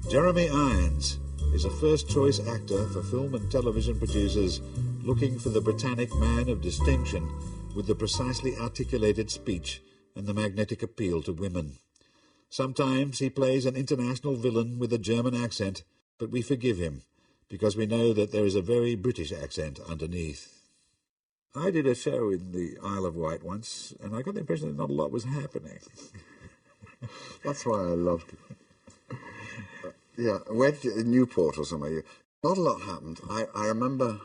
Jeremy Irons is a first-choice actor for film and television producers looking for the Britannic man of distinction with the precisely articulated speech and the magnetic appeal to women. Sometimes he plays an international villain with a German accent, but we forgive him because we know that there is a very British accent underneath. I did a show in the Isle of Wight once, and I got the impression that not a lot was happening. That's why I loved it. Yeah, I went to Newport or somewhere. Not a lot happened. I remember,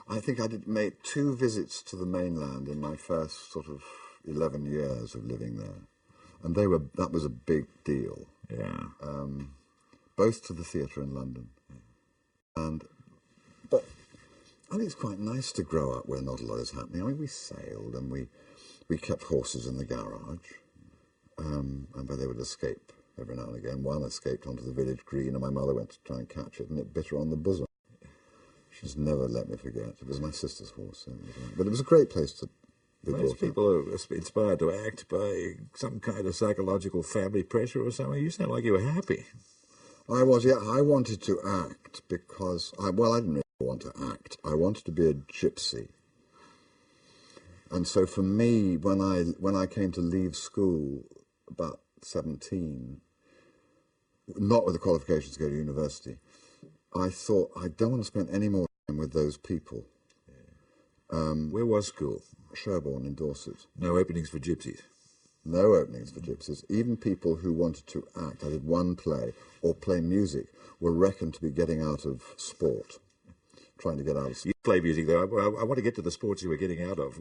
I think I did make 2 visits to the mainland in my first sort of 11 years of living there. And that was a big deal. Yeah. Both to the theatre in London. But I think it's quite nice to grow up where not a lot is happening. I mean, we sailed and we kept horses in the garage. And where they would escape every now and again. One escaped onto the village green, and my mother went to try and catch it, and it bit her on the bosom. She's never let me forget. It was my sister's horse. But it was a great place to be brought up. Most people are inspired to act by some kind of psychological family pressure or something. You sound like you were happy. I was, yeah. I wanted to act because, I didn't really want to act. I wanted to be a gypsy. And so for me, when I came to leave school about 17, not with the qualifications to go to university, I thought, I don't want to spend any more time with those people. Where was school? Sherborne in Dorset. No openings for gypsies? No openings for gypsies. Even people who wanted to act, I did one play, or play music, were reckoned to be getting out of sport. Trying to get out of sport. You play music, though. I want to get to the sports you were getting out of.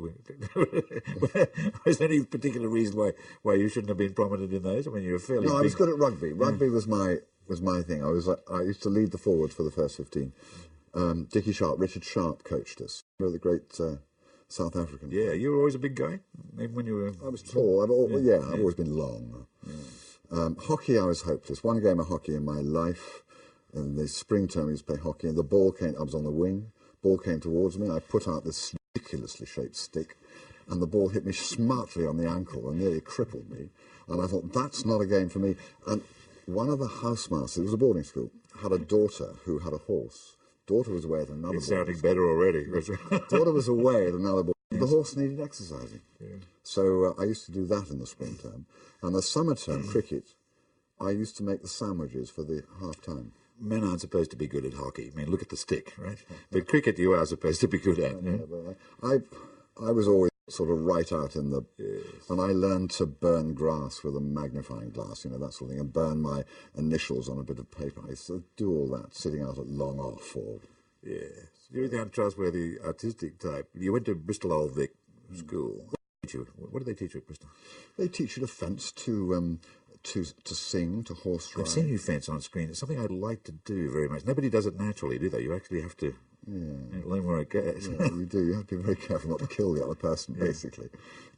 Was there any particular reason why you shouldn't have been prominent in those? I mean, you were fairly No, big. I was good at rugby. Rugby was my thing. I used to lead the forwards for the first 15. Dickie Sharp, Richard Sharp coached us. Remember the great South African? Yeah, you were always a big guy, even when you were... I was tall. I've always been long. Yeah. Hockey, I was hopeless. One game of hockey in my life. In the spring term, we used to play hockey, and the ball came. I was on the wing. Ball came towards me. I put out this ridiculously shaped stick, and the ball hit me smartly on the ankle and nearly crippled me. And I thought, that's not a game for me. And one of the housemasters, it was a boarding school, had a daughter who had a horse. Daughter was away at another. It's sounding better already. Daughter was away at another boarding. The horse needed exercising, so I used to do that in the spring term. And the summer term cricket, I used to make the sandwiches for the half time. Men aren't supposed to be good at hockey. I mean, look at the stick, right? But cricket you are supposed to be good at. Yeah? I was always sort of right out in the... Yes. And I learned to burn grass with a magnifying glass, that sort of thing, and burn my initials on a bit of paper. I used to do all that, sitting out at long off or... Yes. You're the untrustworthy artistic type. You went to Bristol Old Vic School. What do they teach you at Bristol? They teach you to fence, to sing, to horse ride. I've seen you fence on screen. It's something I'd like to do very much. Nobody does it naturally, do they? You actually have to learn where it goes. Yeah, you do. You have to be very careful not to kill the other person, basically.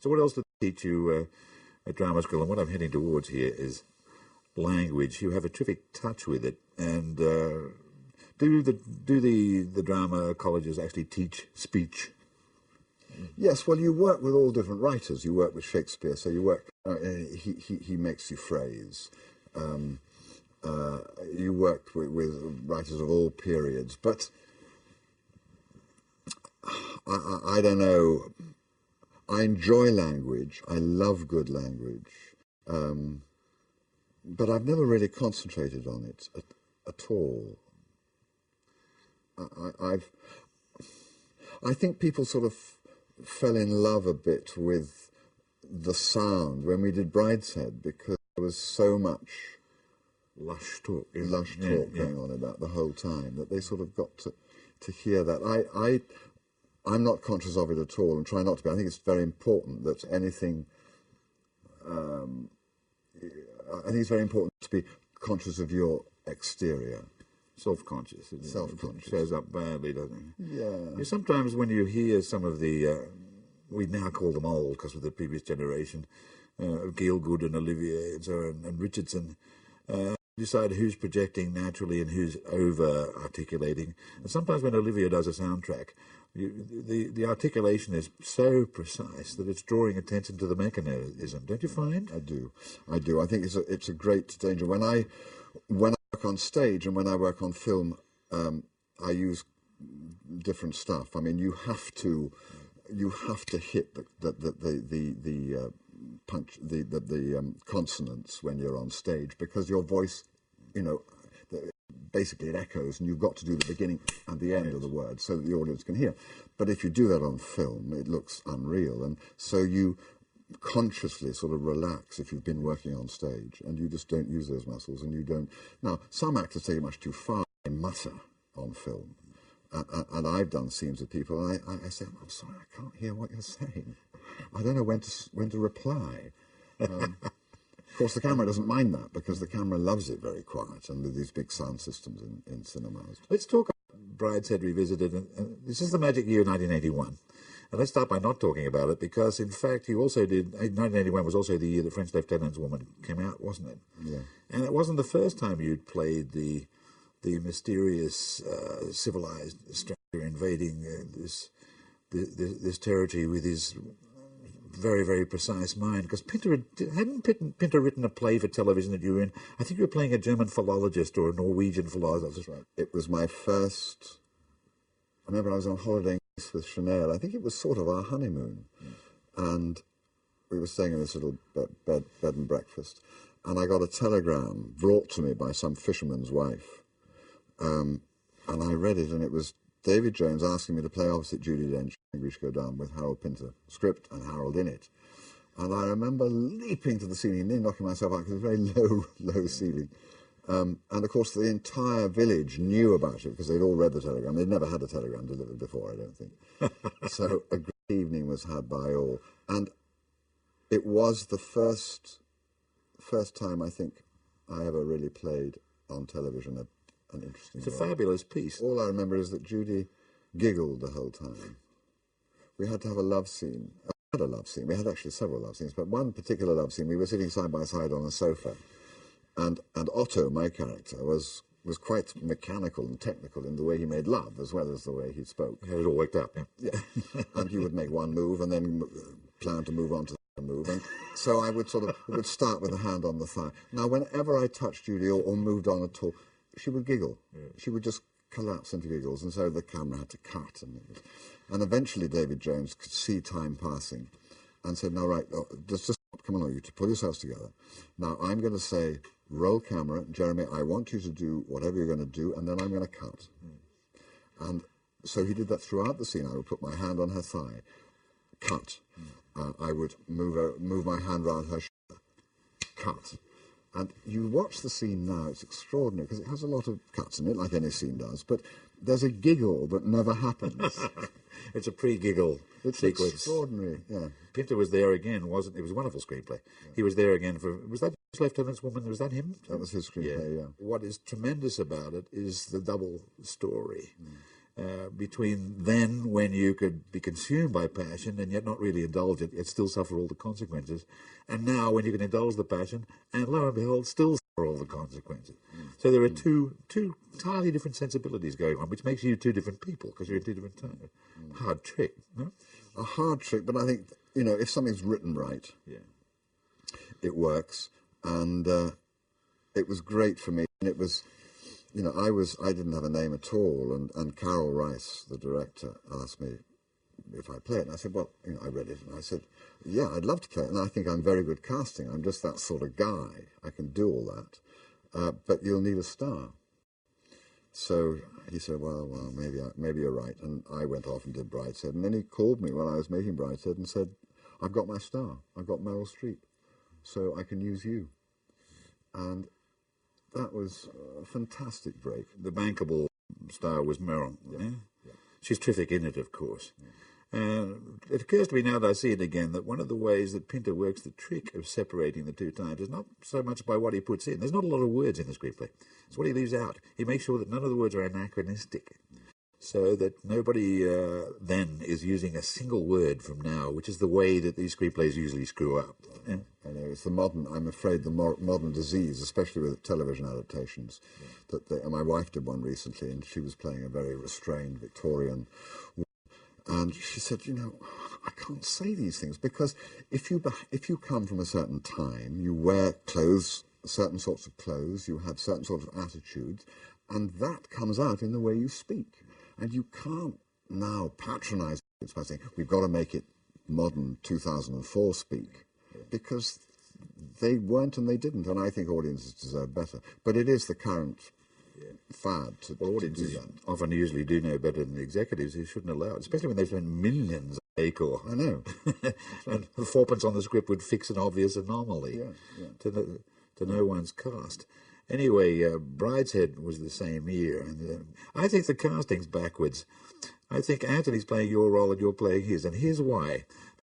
So what else did they teach you at drama school? And what I'm heading towards here is language. You have a terrific touch with it. And do the drama colleges actually teach speech? Yes, well, you work with all different writers. You work with Shakespeare, so you work... he makes you phrase. You worked with writers of all periods, but I don't know. I enjoy language. I love good language, but I've never really concentrated on it at all. I think people sort of fell in love a bit with the sound when we did Brideshead, because there was so much lush talk going on about the whole time that they sort of got to hear that. I'm not conscious of it at all, and try not to be. I think it's very important that anything... I think it's very important to be conscious of your exterior. Self-conscious. Self-conscious. Shows up badly, doesn't it? Yeah. Sometimes when you hear some of the we now call them old because of the previous generation, Gielgud and Olivier and so on, and Richardson, decide who's projecting naturally and who's over-articulating. And sometimes when Olivier does a soundtrack, the articulation is so precise that it's drawing attention to the mechanism. Don't you find? I do. I think it's a great danger. When I work on stage and when I work on film, I use different stuff. I mean, you have to hit the punch, the consonants when you're on stage, because your voice, basically it echoes, and you've got to do the beginning and the end of the word so that the audience can hear. But if you do that on film, it looks unreal, and so you consciously sort of relax if you've been working on stage, and you just don't use those muscles, and you don't. Now, some actors take it much too far. They mutter on film. And I've done scenes with people, and I say, I'm sorry, I can't hear what you're saying. I don't know when to reply. Of course, the camera doesn't mind that, because the camera loves it very quiet, and with these big sound systems in cinemas. Let's talk about Brideshead Revisited. And this is the magic year 1981. And let's start by not talking about it, because, in fact, you also did... 1981 was also the year that French Lieutenant's Woman came out, wasn't it? Yeah. And it wasn't the first time you'd played the mysterious civilized stranger invading this territory with his very, very precise mind. Because hadn't Pinter written a play for television that you were in? I think you were playing a German philologist or a Norwegian philologist. That's right. It was my first... I remember I was on holiday with Chanel. I think it was sort of our honeymoon. And we were staying in this little bed and breakfast. And I got a telegram brought to me by some fisherman's wife. And I read it, and it was David Jones asking me to play opposite Judi Dench in Grisha Godin with Harold Pinter, script and Harold in it. And I remember leaping to the ceiling, nearly knocking myself out, because it was a very low ceiling. And of course the entire village knew about it, because they'd all read the telegram. They'd never had a telegram delivered before, I don't think. So a great evening was had by all. And it was the first time I think I ever really played on television an interesting It's a role. fabulous piece. All I remember is that Judy giggled the whole time. We had to have a love scene. We had a love scene. We had actually several love scenes, but one particular love scene, we were sitting side by side on a sofa, and Otto, my character, was quite mechanical and technical in the way he made love, as well as the way he spoke. Had it all worked out, yeah. Yeah. And he would make one move and then plan to move on to the move. And so I would would start with a hand on the thigh. Now, whenever I touched Judy or moved on at all, she would giggle. Yeah. She would just collapse into giggles, and so the camera had to cut. And eventually David Jones could see time passing and said, "No, right, just come along, you to pull yourselves together. Now I'm going to say, roll camera, Jeremy, I want you to do whatever you're going to do, and then I'm going to cut." And so he did that throughout the scene. I would put my hand on her thigh, cut. I would move my hand around her shoulder, cut. And you watch the scene now, it's extraordinary, because it has a lot of cuts in it, like any scene does, but there's a giggle that never happens. It's a pre-giggle sequence. It's extraordinary, yeah. Pinter was there again, wasn't he? It was a wonderful screenplay. Yeah. He was there again for... Was that Lieutenant's Woman? Was that him? That was his screenplay, yeah. What is tremendous about it is the double story. Between then, when you could be consumed by passion and yet not really indulge it, yet still suffer all the consequences, and now when you can indulge the passion and lo and behold still suffer all the consequences. So there are two entirely different sensibilities going on, which makes you two different people, because you're in two different times. Hard trick, no? A hard trick, but I think, if something's written right, it works. And it was great for me. And it was... I didn't have a name at all, and Carol Rice, the director, asked me if I'd play it, and I said, well, I read it, and I said, yeah, I'd love to play it, and I think I'm very good casting. I'm just that sort of guy. I can do all that, but you'll need a star. So he said, well, maybe you're right, and I went off and did Brideshead, and then he called me when I was making Brideshead and said, I've got my star. I've got Meryl Streep, so I can use you. And that was a fantastic break. The bankable star was Meryl. Yeah? Yeah. She's terrific in it, of course. Yeah. It occurs to me now that I see it again that one of the ways that Pinter works the trick of separating the two times is not so much by what he puts in. There's not a lot of words in the screenplay. It's what he leaves out. He makes sure that none of the words are anachronistic. so that nobody then is using a single word from now, which is the way that these screenplays usually screw up. Yeah. I know, it's I'm afraid, the modern disease, especially with television adaptations. And my wife did one recently, and she was playing a very restrained Victorian woman, and she said, you know, I can't say these things, because if you come from a certain time, you wear clothes, certain sorts of clothes, you have certain sorts of attitudes, and that comes out in the way you speak. And you can't now patronize it by saying, we've got to make it modern 2004 speak, because they weren't and they didn't, and I think audiences deserve better. But it is the current fad to do that. Often usually do know better than the executives who shouldn't allow it, especially when they spend millions on Acor. I know. And fourpence on the script would fix an obvious anomaly to no one's cast. Anyway, Brideshead was the same year, and I think the casting's backwards. I think Anthony's playing your role and you're playing his, and here's why.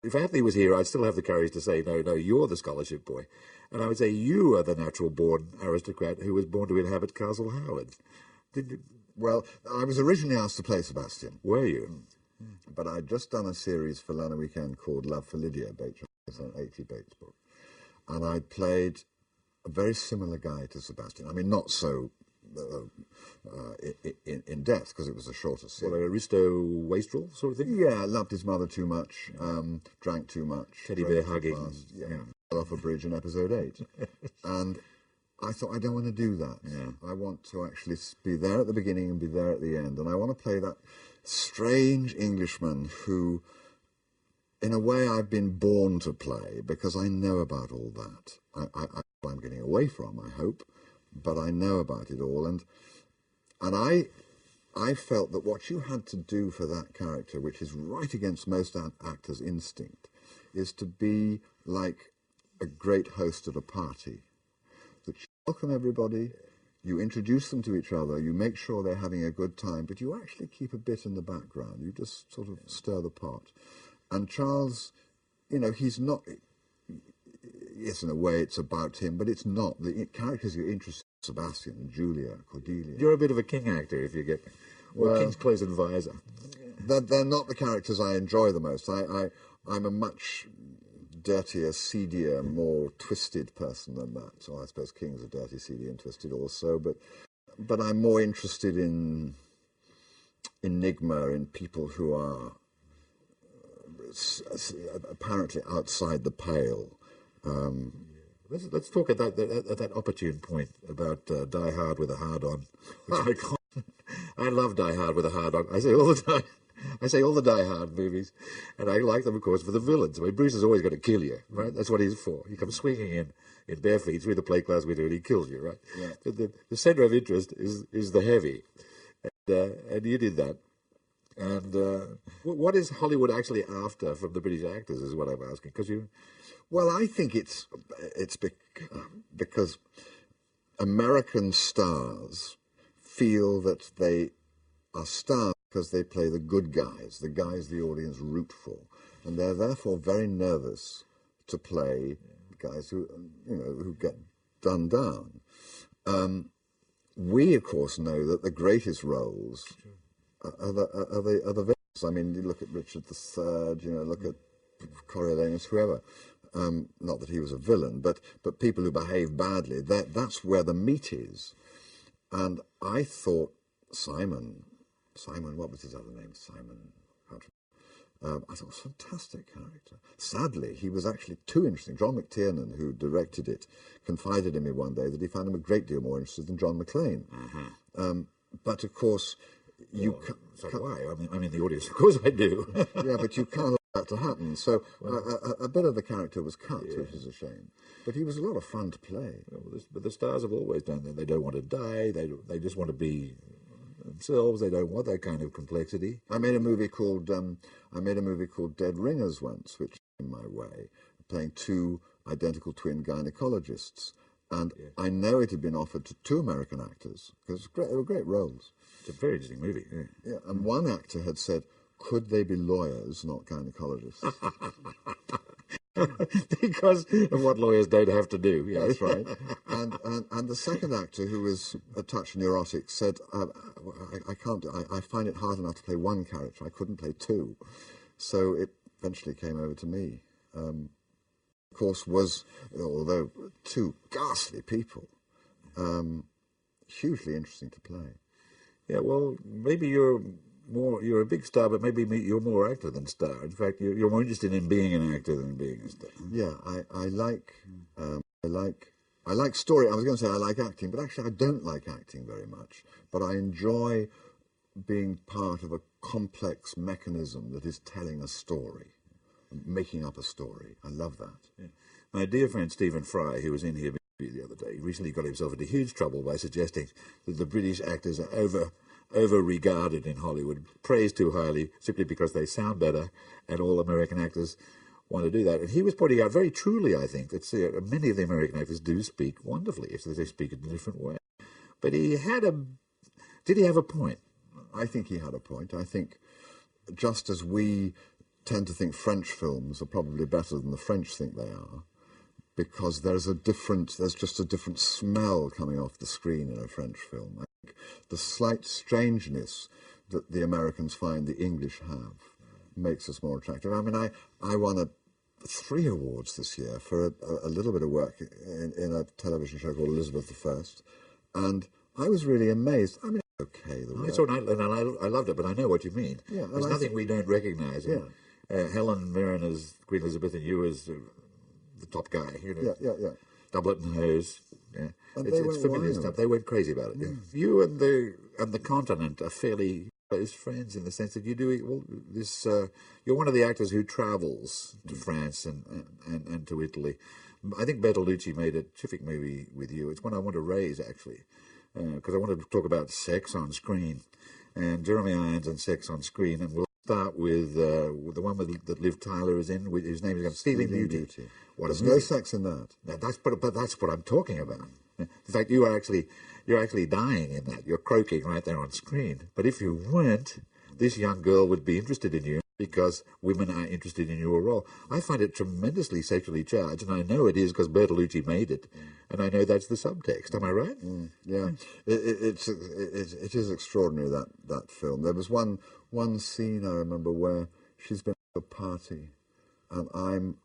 If Anthony was here, I'd still have the courage to say, no, you're the scholarship boy. And I would say, you are the natural-born aristocrat who was born to inhabit Castle Howard. Well, I was originally asked to play Sebastian. Were you? But I'd just done a series for Lana Weekend called Love for Lydia, based on H.G. Bates' book. And I'd played a very similar guy to Sebastian. I mean, not so in depth, because it was a shorter series. Well, Aristo Wastrel sort of thing? Yeah, loved his mother too much, drank too much. Teddy bear hugging. Fell off a bridge in episode 8. And I thought, I don't want to do that. Yeah. I want to actually be there at the beginning and be there at the end. And I want to play that strange Englishman who, in a way, I've been born to play, because I know about all that. I'm getting away from, I hope, but I know about it all. And I felt that what you had to do for that character, which is right against most actors' instinct, is to be like a great host at a party. That you welcome everybody, you introduce them to each other, you make sure they're having a good time, but you actually keep a bit in the background. You just sort of stir the pot. And Charles, you know, he's not... Yes, in a way it's about him, but it's not. The characters you're interested in, Sebastian, Julia, Cordelia... You're a bit of a king actor, if you get me. Well, King's close advisor. They're not the characters I enjoy the most. I'm a much dirtier, seedier, more twisted person than that. So I suppose King's a dirty, seedy and twisted also, but I'm more interested in enigma, in people who are apparently outside the pale. Let's talk at that opportune point about Die Hard with a Hard-On, which I love Die Hard with a Hard-On. I say all the time. I say all the Die Hard movies, and I like them, of course, for the villains. I mean, Bruce is always going to kill you, right? That's what he's for. He comes swinging in bare feet through the plate glass window, and he kills you, right? Yeah. The centre of interest is the heavy, and you did that. And what is Hollywood actually after from the British actors is what I'm asking, because you... Well, I think it's because American stars feel that they are stars because they play the good guys, the guys the audience root for, and they're therefore very nervous to play guys who, you know, who get done down. We, of course, know that the greatest roles are the villains. I mean, you look at Richard III, you know, look at Coriolanus, whoever. Not that he was a villain, but people who behave badly, that's where the meat is. And I thought Simon, what was his other name? I thought it was a fantastic character. Sadly, he was actually too interesting. John McTiernan, who directed it, confided in me one day that he found him a great deal more interesting than John McClane. But of course, why? I mean, the audience, of course I do. Yeah, but you can't allow that to happen. So a bit of the character was cut, which is a shame. But he was a lot of fun to play. But the stars have always done that. They don't want to die. They just want to be themselves. They don't want that kind of complexity. I made a movie called Dead Ringers once, which came my way, playing two identical twin gynecologists. And I know it had been offered to two American actors, because they were great roles. It's a very interesting movie. Yeah, and one actor had said, could they be lawyers, not gynecologists? Because of what lawyers don't have to do. Yeah. That's right. and the second actor, who was a touch neurotic, said, I can't, I find it hard enough to play one character. I couldn't play two. So it eventually came over to me. Of course, although two ghastly people, hugely interesting to play. Yeah, well, maybe you're a big star, but maybe you're more actor than star. In fact, you're more interested in being an actor than being a star. Yeah, I like story. I was going to say I like acting, but actually I don't like acting very much. But I enjoy being part of a complex mechanism that is telling a story, making up a story. I love that. Yeah. My dear friend Stephen Fry, who was in here the other day, recently got himself into huge trouble by suggesting that the British actors are over-regarded in Hollywood, praised too highly simply because they sound better, and all American actors want to do that. And he was pointing out very truly, I think, that many of the American actors do speak wonderfully, if they speak in a different way. But did he have a point? I think he had a point. I think just as we tend to think French films are probably better than the French think they are, because there's just a different smell coming off the screen in a French film. I think the slight strangeness that the Americans find the English have makes us more attractive. I mean, I won 3 awards this year for a little bit of work in a television show called Elizabeth I, and I was really amazed. I mean, okay, I loved it, but I know what you mean. Yeah, there's nothing we don't recognise. Yeah. Helen Mirren as Queen Elizabeth, and you as the top guy. You know, yeah. Doublet and hose. Yeah, it's familiar stuff. They went crazy about it. Yeah. Mm. You and the continent are fairly close friends in the sense that you do this. You're one of the actors who travels to France and to Italy. I think Bertolucci made a terrific movie with you. It's one I want to raise actually, because I wanted to talk about sex on screen, and Jeremy Irons and sex on screen, and we'll start with the one that Liv Tyler is in, whose name is Sleeping Beauty. There's no sex in that. But that's what I'm talking about. In fact, you're actually dying in that. You're croaking right there on screen. But if you weren't, this young girl would be interested in you because women are interested in your role. I find it tremendously sexually charged, and I know it is because Bertolucci made it, and I know that's the subtext. Am I right? Yeah, it is extraordinary, that film. There was one scene I remember where she's been at a party, and I'm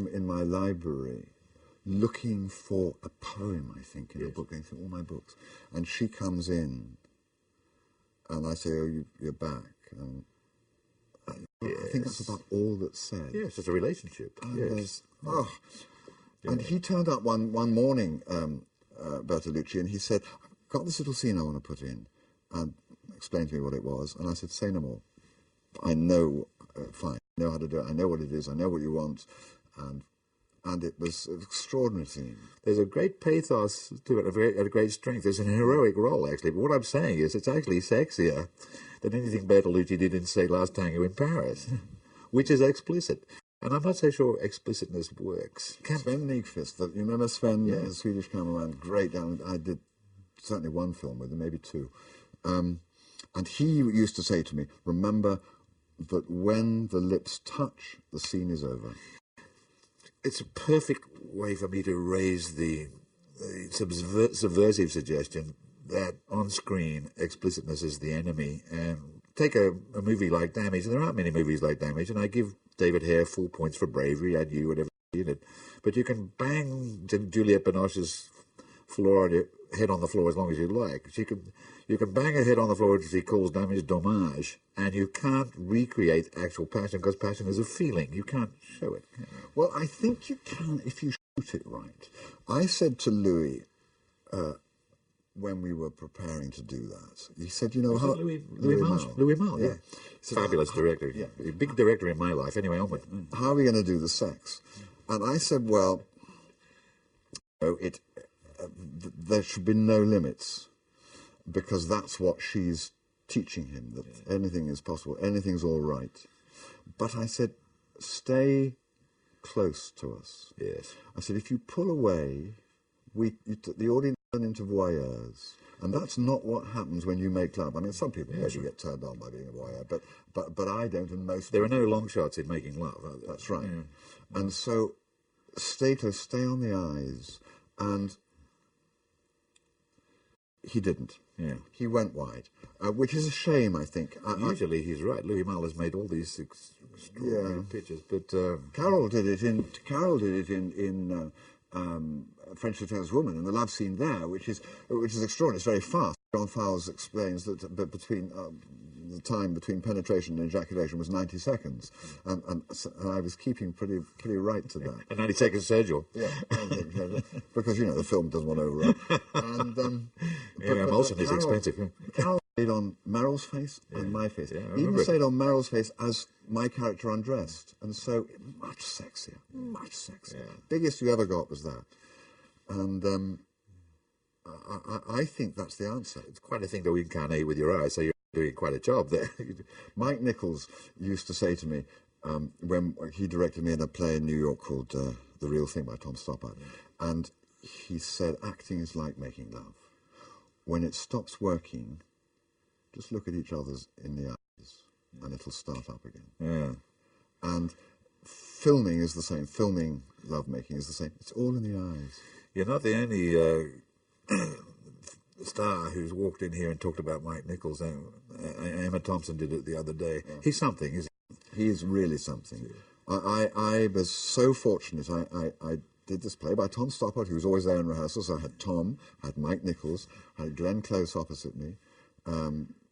in my library looking for a poem, I think, in a book, going through all my books. And she comes in, and I say, "Oh, you're back." And I think that's about all that's said. Yes, it's a relationship. And and he turned up one morning, Bertolucci, and he said, "I've got this little scene I want to put in," and explained to me what it was. And I said, "Say no more. I know, fine. I know how to do it. I know what it is. I know what you want." And it was an extraordinary scene. There's a great pathos to it, a great strength. There's an heroic role, actually. But what I'm saying is it's actually sexier than anything Bertolucci did in, say, Last Tango in Paris, which is explicit. And I'm not so sure explicitness works. Sven Nykvist, you remember Sven, the Swedish cameraman? Great. I did certainly one film with him, maybe two. And he used to say to me, "Remember that when the lips touch, the scene is over." It's a perfect way for me to raise the subversive suggestion that on screen explicitness is the enemy. And take a movie like Damage. There aren't many movies like Damage, and I give David Hare full points for bravery. I knew whatever he did, but you can bang Juliette Binoche's head on the floor as long as you like. You can bang her head on the floor as she calls Damage dommage, and you can't recreate actual passion because passion is a feeling. You can't show it. Well, I think you can if you shoot it right. I said to Louis, when we were preparing to do that, he said, Louis Malle, yeah. Fabulous director. Yeah. A big director in my life. Anyway, onward. How are we going to do the sex? And I said, well, there should be no limits, because that's what she's teaching him, that anything is possible, anything's all right. But I said, stay close to us. Yes. I said, if you pull away, the audience turn into voyeurs. And that's not what happens when you make love. I mean, some people maybe get turned on by being a voyeur, but I don't, and most There are no long shots in making love, are there? That's right. Yeah. And so stay close, stay on the eyes, and he didn't. Yeah. He went wide, which is a shame, I think. Usually he's right. Louis Malle has made all these extraordinary pictures, but Carol did it in French Lieutenant's Woman, and the love scene there, which is extraordinary. It's very fast. John Fowles explains that between the time between penetration and ejaculation was 90 seconds, and I was keeping pretty right to that. A 90-second schedule. Yeah, because the film doesn't want to overrun. And emulsion is expensive. Carol stayed on Meryl's face and my face. Yeah, He even stayed on Meryl's face as my character undressed, and so much sexier. Yeah. Biggest you ever got was that, and I think that's the answer. It's quite a thing to incarnate with your eyes, so you're doing quite a job there. Mike Nichols used to say to me, when he directed me in a play in New York called The Real Thing by Tom Stoppard, and he said, acting is like making love. When it stops working, just look at each other's in the eyes, and it'll start up again. Yeah. And filming is the same. Filming lovemaking is the same. It's all in the eyes. You're not the only star who's walked in here and talked about Mike Nichols. Emma Thompson did it the other day. Yeah. He's something, isn't he? He's really something. Yeah. I was so fortunate. I did this play by Tom Stoppard, who was always there in rehearsals. I had Tom, I had Mike Nichols, I had Glenn Close opposite me,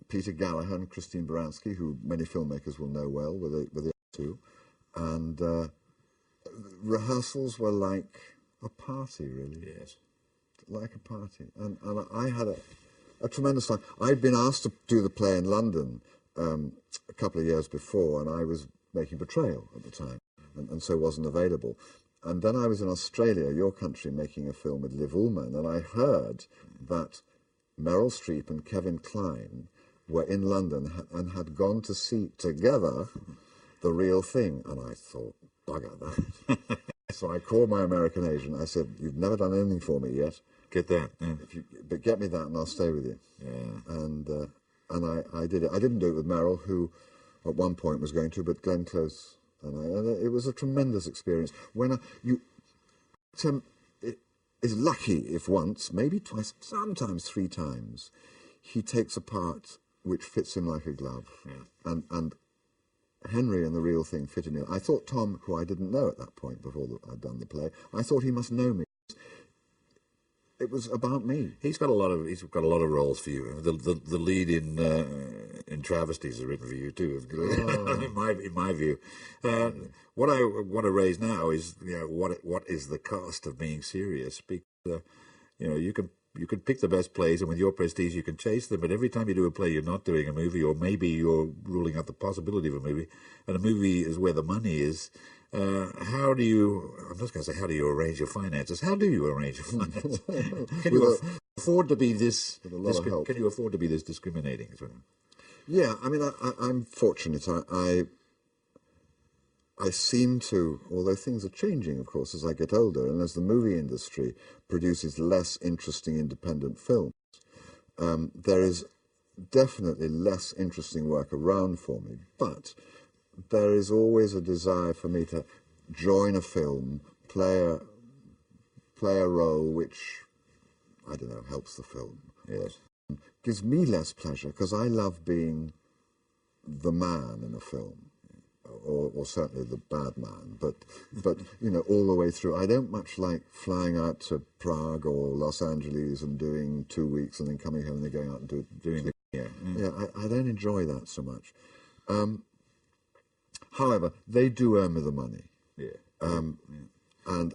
Peter Gallagher and Christine Baranski, who many filmmakers will know well, were the two. And rehearsals were like a party, really. Yes. Like a party. And I had a tremendous time. I'd been asked to do the play in London a couple of years before, and I was making Betrayal at the time, and so wasn't available. And then I was in Australia, your country, making a film with Liv Ullmann, and I heard that Meryl Streep and Kevin Kline were in London and had gone to see together The Real Thing. And I thought, bugger that. So I called my American agent. I said, "You've never done anything for me yet. Get that. Yeah. But get me that and I'll stay with you." Yeah. And I did it. I didn't do it with Meryl, who at one point was going to, but Glenn Close. And it was a tremendous experience. When it is lucky if once, maybe twice, sometimes 3 times, he takes a part which fits him like a glove. Yeah. And Henry and The Real Thing fitted me. I thought Tom, who I didn't know at that point before I'd done the play, I thought he must know me. It was about me. He's got a lot of roles for you. The lead in Travesties is written for you too. Oh. in my view, what I want to raise now is what is the cost of being serious? Because you can pick the best plays, and with your prestige you can chase them. But every time you do a play, you're not doing a movie, or maybe you're ruling out the possibility of a movie. And a movie is where the money is. How do you? I'm just going to say, how do you arrange your finances? How do you arrange your finances? Can you afford to be this? Can you afford to be this discriminating as well? Yeah, I mean, I'm fortunate. I seem to, although things are changing, of course, as I get older, and as the movie industry produces less interesting independent films, there is definitely less interesting work around for me. But there is always a desire for me to join a film, play a role which, I don't know, helps the film. Yes. Gives me less pleasure, because I love being the man in a film, or certainly the bad man, but all the way through. I don't much like flying out to Prague or Los Angeles and doing 2 weeks and then coming home and then going out and doing I don't enjoy that so much. However, they do earn me the money. Yeah. And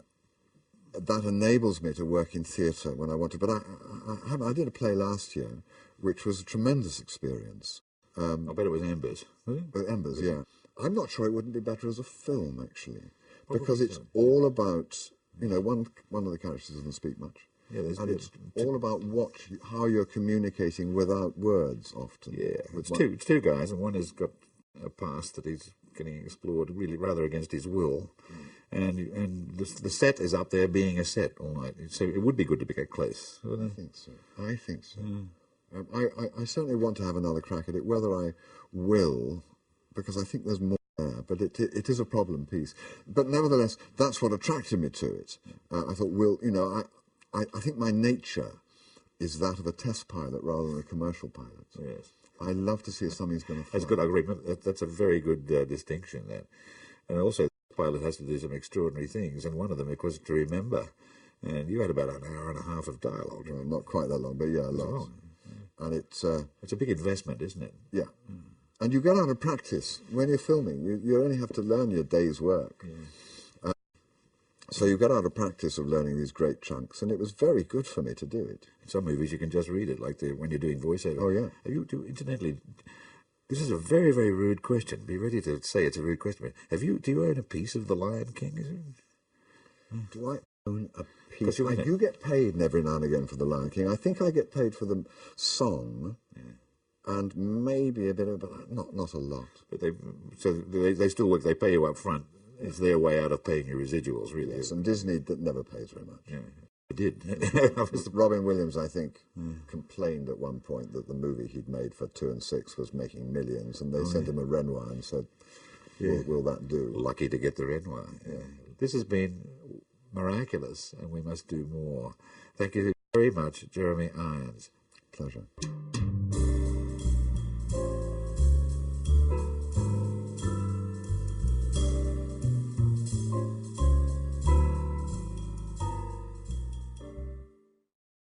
that enables me to work in theatre when I want to. But I did a play last year, which was a tremendous experience. I bet it was Embers. Embers, yeah. I'm not sure it wouldn't be better as a film, actually, because it's all about, one of the characters doesn't speak much. Yeah, and it's all about how you're communicating without words often. Yeah, it's two guys, and one has got a past that he's getting explored really rather against his will, and the set is up there being a set all night. So it would be good to get close. I think so. I certainly want to have another crack at it. Whether I will, because I think there's more there, but it is a problem piece. But nevertheless, that's what attracted me to it. I thought, I think my nature is that of a test pilot rather than a commercial pilot. Yes. I love to see if something's going to fly. That's good. I agree. That's a very good distinction, that. And also, the pilot has to do some extraordinary things, and one of them, of course, to remember. And you had about an hour and a half of dialogue. Well, not quite that long, but yeah, a lot. Long. And it's a big investment, isn't it? Yeah. And you get out of practice when you're filming. You only have to learn your day's work. Yeah. So you get out of practice of learning these great chunks, and it was very good for me to do it. In some movies you can just read it, like when you're doing voiceover. Oh, yeah. Incidentally, this is a very, very rude question. Be ready to say it's a rude question. Do you own a piece of The Lion King? Is it? Do I own a piece? I do get paid every now and again for The Lion King. I think I get paid for the song. Yeah. And maybe a bit of, but not a lot. But they still work. They pay you up front. It's their way out of paying your residuals, really. Yes, and Disney never pays very much. Yeah, it did. Robin Williams, I think, complained at one point that the movie he'd made for 2 and 6 was making millions, and they sent him a Renoir and said, will that do? Lucky to get the Renoir. Yeah. This has been miraculous, and we must do more. Thank you very much, Jeremy Irons. Pleasure.